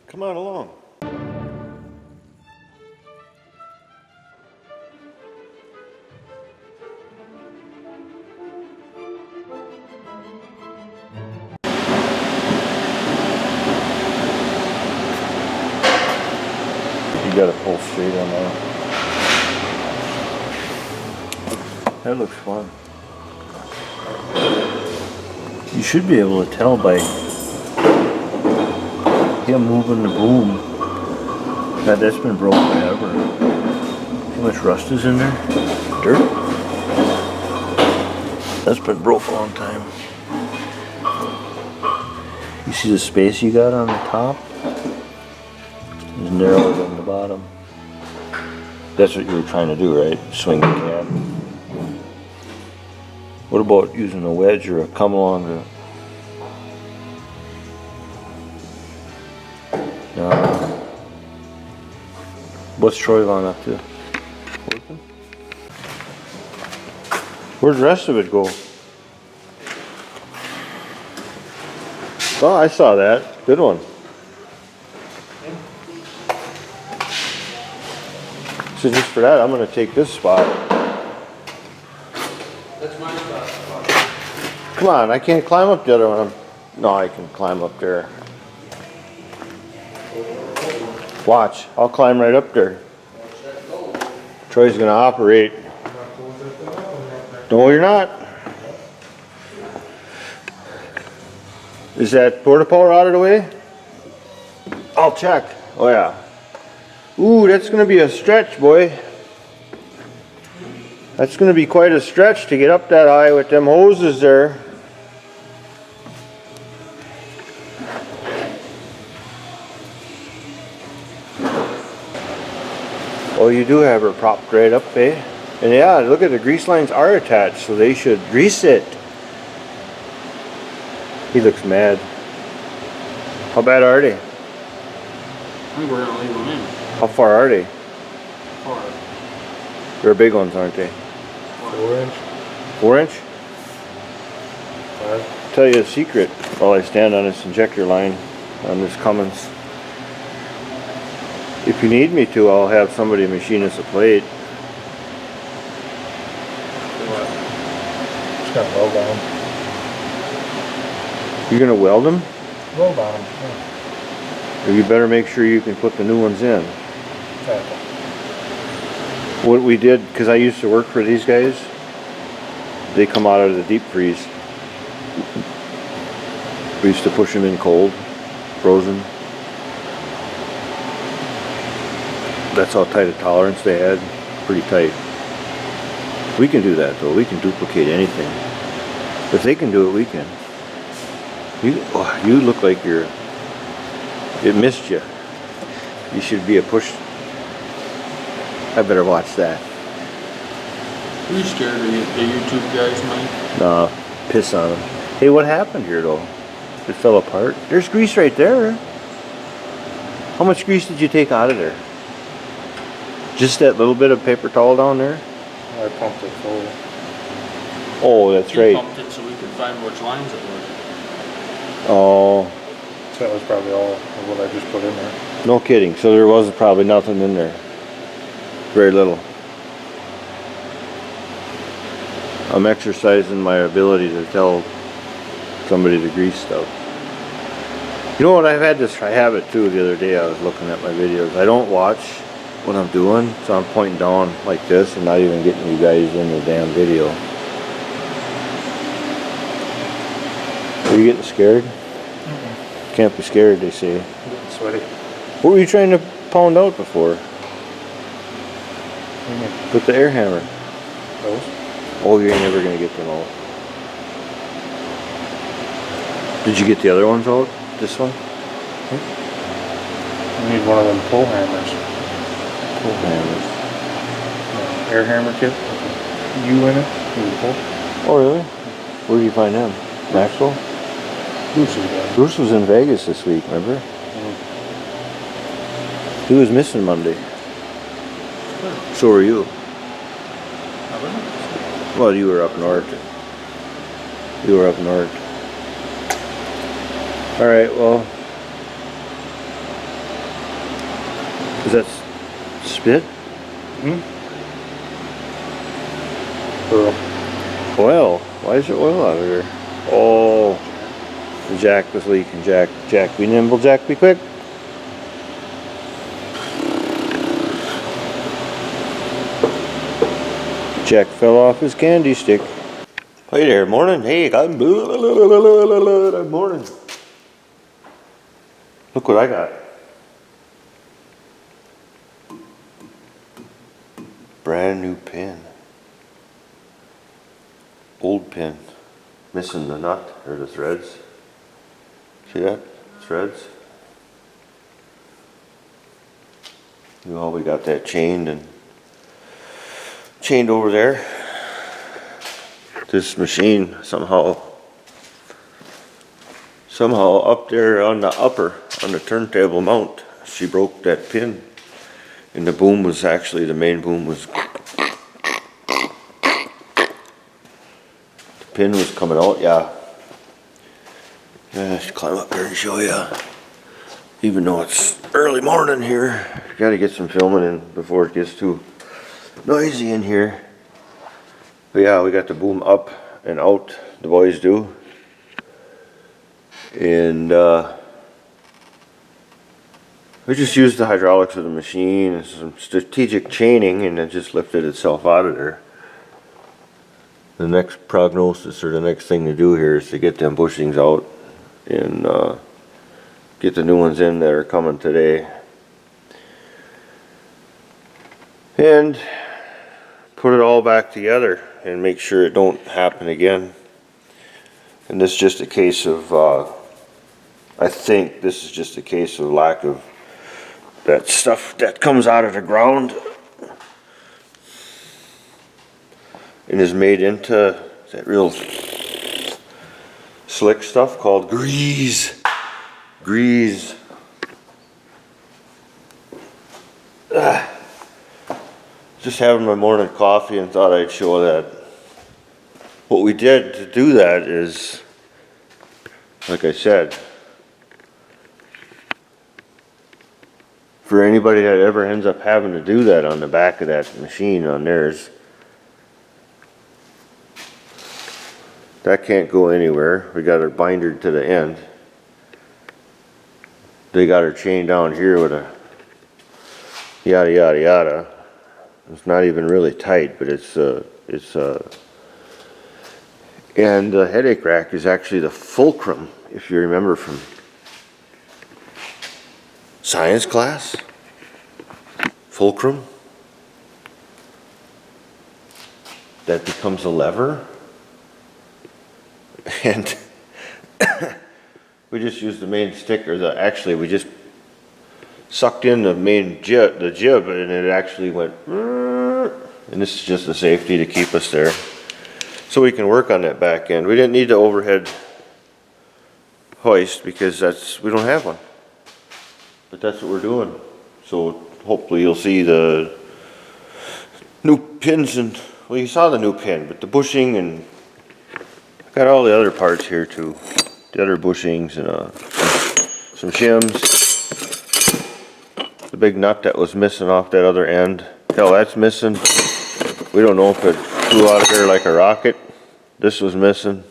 Come on along. You gotta pull straight on that. That looks fun. You should be able to tell by him moving the boom. God, that's been broke forever. How much rust is in there? Dirt? That's been broke a long time. You see the space you got on the top? It's narrower than the bottom. That's what you were trying to do, right? Swing the cab. What about using a wedge or a come along to... No. What's Troy on up to? Working? Where'd the rest of it go? Oh, I saw that. Good one. So just for that, I'm going to take this spot. That's my spot. Come on, I can't climb up the other one. No, I can climb up there. Watch, I'll climb right up there. Troy's going to operate. No, you're not. Is that porta potty out of the way? I'll check. Oh yeah. Ooh, that's going to be a stretch, boy. That's going to be quite a stretch to get up that high with them hoses there. Oh, you do have her propped right up, eh? And yeah, look at the grease lines are attached, so they should grease it. He looks mad. How bad are they? I think we're gonna leave them in. How far are they? Far. They're big ones, aren't they? 4 inch. 4 inch? 5. I'll tell you a secret while I stand on this injector line on this Cummins. If you need me to, I'll have somebody machine us a plate. Just got weld on them. You're gonna weld them? Weld on them. Yeah. Or you better make sure you can put the new ones in. Exactly. What we did, because I used to work for these guys, they come out of the deep freeze. We used to push them in cold, frozen. That's how tight a tolerance they had. Pretty tight. We can do that though. We can duplicate anything. If they can do it, we can. You look like it missed you. You should be a push. I better watch that. Are you scared of the YouTube guys, Mike? Nah, piss on them. Hey, what happened here though? It fell apart. There's grease right there. How much grease did you take out of there? Just that little bit of paper towel down there? I pumped it full. Oh, that's He right. pumped it so we could find which lines it was. Oh, So that was probably all of what I just put in there. no kidding. So there was probably nothing in there. Very little. I'm exercising my ability to tell somebody to grease stuff. You know what, I had this habit too the other day. I was looking at my videos. I don't watch what I'm doing, so I'm pointing down like this and not even getting you guys in the damn video. Are you getting scared? Can't be scared, they say. I'm getting sweaty. What were you trying to pound out before? What do you mean? With the air hammer. Those? Oh, you ain't never gonna get them out. Did you get the other ones out? This one? I need one of them pull hammers. Pull hammers. Air hammer kit. U in it. You can pull. Oh, really? Where do you find them? Maxwell? Bruce is got it. Bruce was in Vegas this week, remember? He was missing Monday. So were you. I wasn't. Well, you were up north. You were up north. Alright, well, Is that spit? Pearl. Oil. Why is there oil out of here? Oh, the jack was leaking. Jack, be nimble, Jack, be quick. Jack fell off his candy stick. Hey there, morning. Hey, good morning. Look what I got. Brand new pin. Old pin. Missing the nut or the threads. See that? Threads. Well, we got that chained over there. This machine somehow up there on the turntable mount, she broke that pin, and the boom was actually, the main boom was, the pin was coming out. Yeah, let's climb up here and show you, even though it's early morning here. Got to get some filming in before it gets too noisy in here. But yeah, we got the boom up and out, the boys do. And we just used the hydraulics of the machine and some strategic chaining, and it just lifted itself out of there. The next prognosis, or the next thing to do here, is to get them bushings out and get the new ones in that are coming today. And put it all back together and make sure it don't happen again. And this is just a case of, I think this is just a case of lack of that stuff that comes out of the ground and is made into that real slick stuff called grease. Grease. Just having my morning coffee and thought I'd show that. What we did to do that is, like I said, for anybody that ever ends up having to do that on the back of that machine on theirs, that can't go anywhere. We got her bindered to the end. They got her chained down here with a yada yada yada. It's not even really tight, but and the headache rack is actually the fulcrum, if you remember from science class. Fulcrum. That becomes a lever. And we just used the main stick, or actually we just sucked in the main jib, and it actually went, and this is just a safety to keep us there, so we can work on that back end. We didn't need the overhead hoist because we don't have one, but that's what we're doing. So hopefully you'll see the new pins, and well, you saw the new pin, but the bushing, and I got all the other parts here too, the other bushings and some shims. The big nut that was missing off that other end, hell, that's missing. We don't know if it flew out of there like a rocket. This was missing.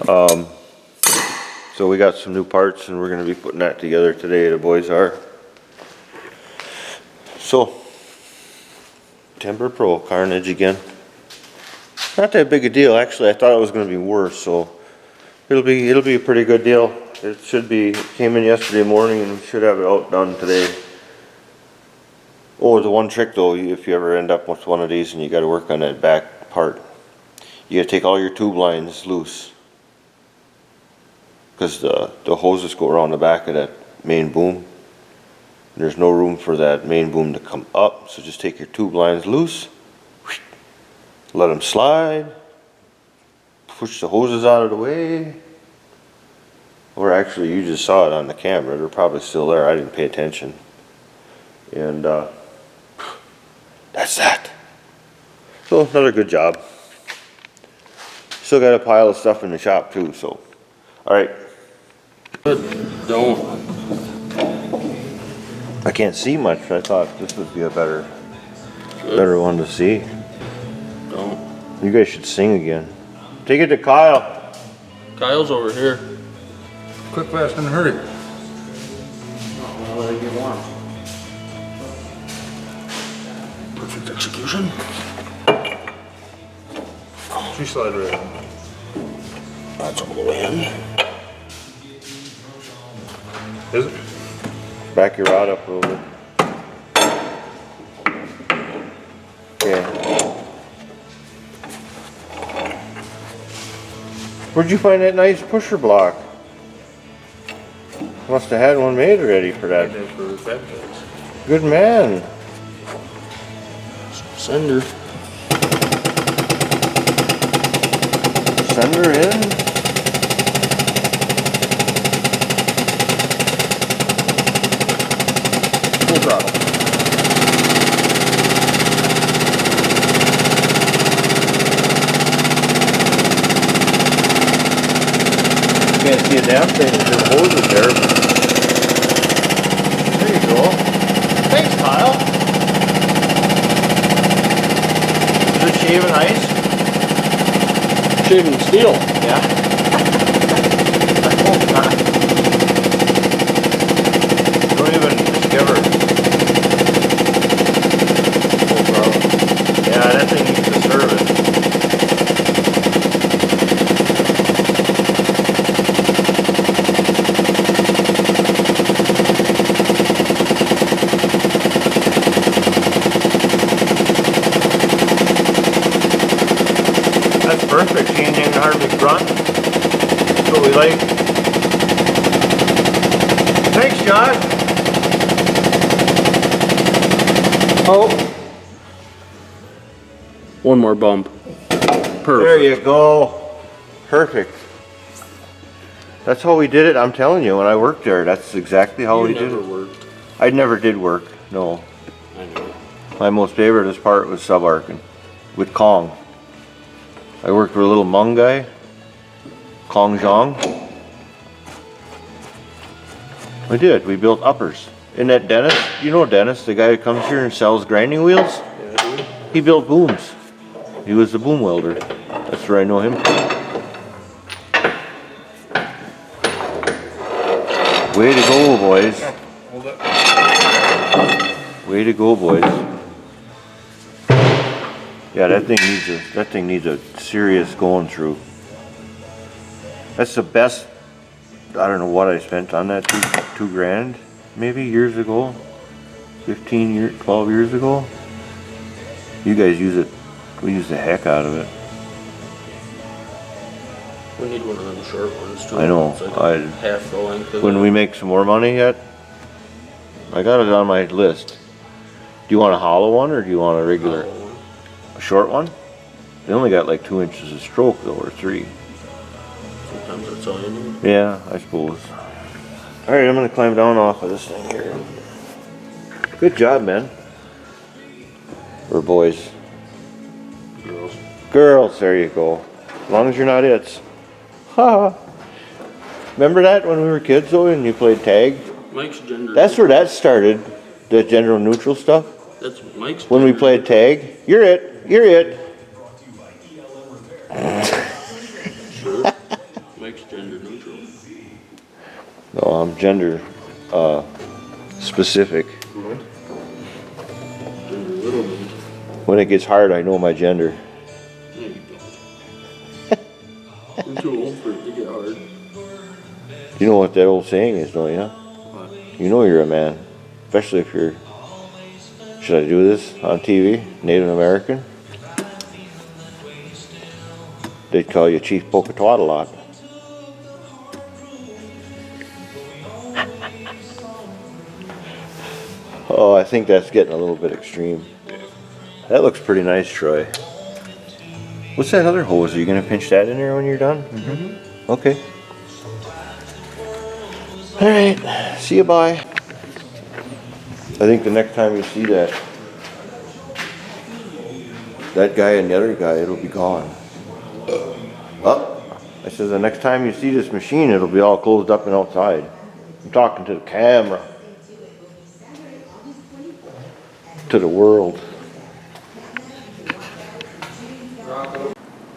So we got some new parts, and we're going to be putting that together today, the boys are. So, Timberpro carnage again. Not that big a deal, actually. I thought it was going to be worse, so it'll be a pretty good deal. It should be, it came in yesterday morning and should have it out done today. Oh, the one trick though, if you ever end up with one of these and you got to work on that back part, you got to take all your tube lines loose, because the hoses go around the back of that main boom. And there's no room for that main boom to come up, so just take your tube lines loose, let them slide, push the hoses out of the way. Or actually, you just saw it on the camera. They're probably still there. I didn't pay attention. And that's that. So another good job. Still got a pile of stuff in the shop too. So, all right. Don't. I I can't see much. I thought this would be a better one to see. Don't. You guys should sing again. Take it to Kyle. Kyle's over here. Quick, fast, and hurry. What do you want? Perfect execution. She slide right in. That's all the way in. Is it? Back your rod up a little bit. Okay. Where'd you find that nice pusher block? Must have had one made already for that. For the fat guys. Good man. Sender. Send her in. Full throttle. Can't see a damn thing with the hoses there. There you go. Thanks, Kyle. Is it shaving ice? Shaving steel. Yeah. I hope not. Don't even discover. No problem. Yeah, that thing needs to service. That's perfect. She ain't even hardly grunt. That's what we like. Thanks, Josh. Oh. One more bump. Perfect. There you go. Perfect. That's how we did it. I'm telling you, when I worked there, that's exactly how we did it. Worked. I never did work. No. I know. My most favorite part was subarcing with Kong. I worked with a little Hmong guy, Kong Zhang. I did. We built uppers. And that Dennis, you know Dennis, the guy who comes here and sells grinding wheels? Yeah, I do. He built booms. He was the boom welder. That's where I know him from. Way to go, boys. Hold it. Way to go, boys. Yeah, that thing needs a serious going through. That's the best. I don't know what I spent on that. Two grand, maybe years ago. 15 years, 12 years ago. You guys use it. We use the heck out of it. We need one of them short ones too. I know. It's like half the length of When we make some more money yet, I got it on my list. Do you want a hollow one or do you want a regular? A short one? They only got like 2 inches of stroke though, or 3. Sometimes that's all you need. Yeah, I suppose. Alright, I'm gonna climb down off of this thing here. Good job, man. Or boys. Girls. Girls, there you go. As long as you're not its. Ha! Remember that when we were kids though and you played tag? Mike's gender. That's where that started. The gender neutral stuff. That's Mike's. When we gender. played tag. You're it. You're it. Sure. Mike's gender neutral. No, I'm gender specific. Gender little bit. When it gets hard, I know my gender. No, you don't. You're too old for it to get hard. You know what that old saying is, don't you? What? You know you're a man. Especially if you're, should I do this on TV? Native American? They'd call you Chief Pocatwad a lot. Oh, I think that's getting a little bit extreme. That looks pretty nice, Troy. What's that other hose? Are you going to pinch that in there when you're done? Mm-hmm. Okay. Alright, see you, bye. I think the next time you see that guy and the other guy, it'll be gone. Oh, I said the next time you see this machine, it'll be all closed up and outside. I'm talking to the camera. to the world.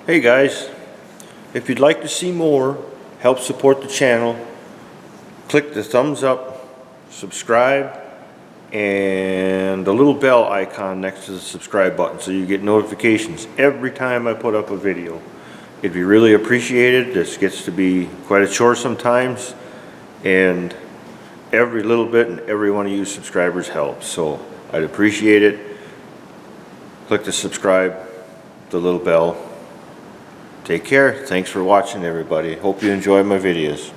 Hey guys, if you'd like to see more, help support the channel, click the thumbs up, subscribe, and the little bell icon next to the subscribe button so you get notifications every time I put up a video. It'd be really appreciated. This gets to be quite a chore sometimes, and every little bit and every one of you subscribers helps, so I'd appreciate it. Click the subscribe, the little bell. Take care. Thanks for watching, everybody. Hope you enjoy my videos.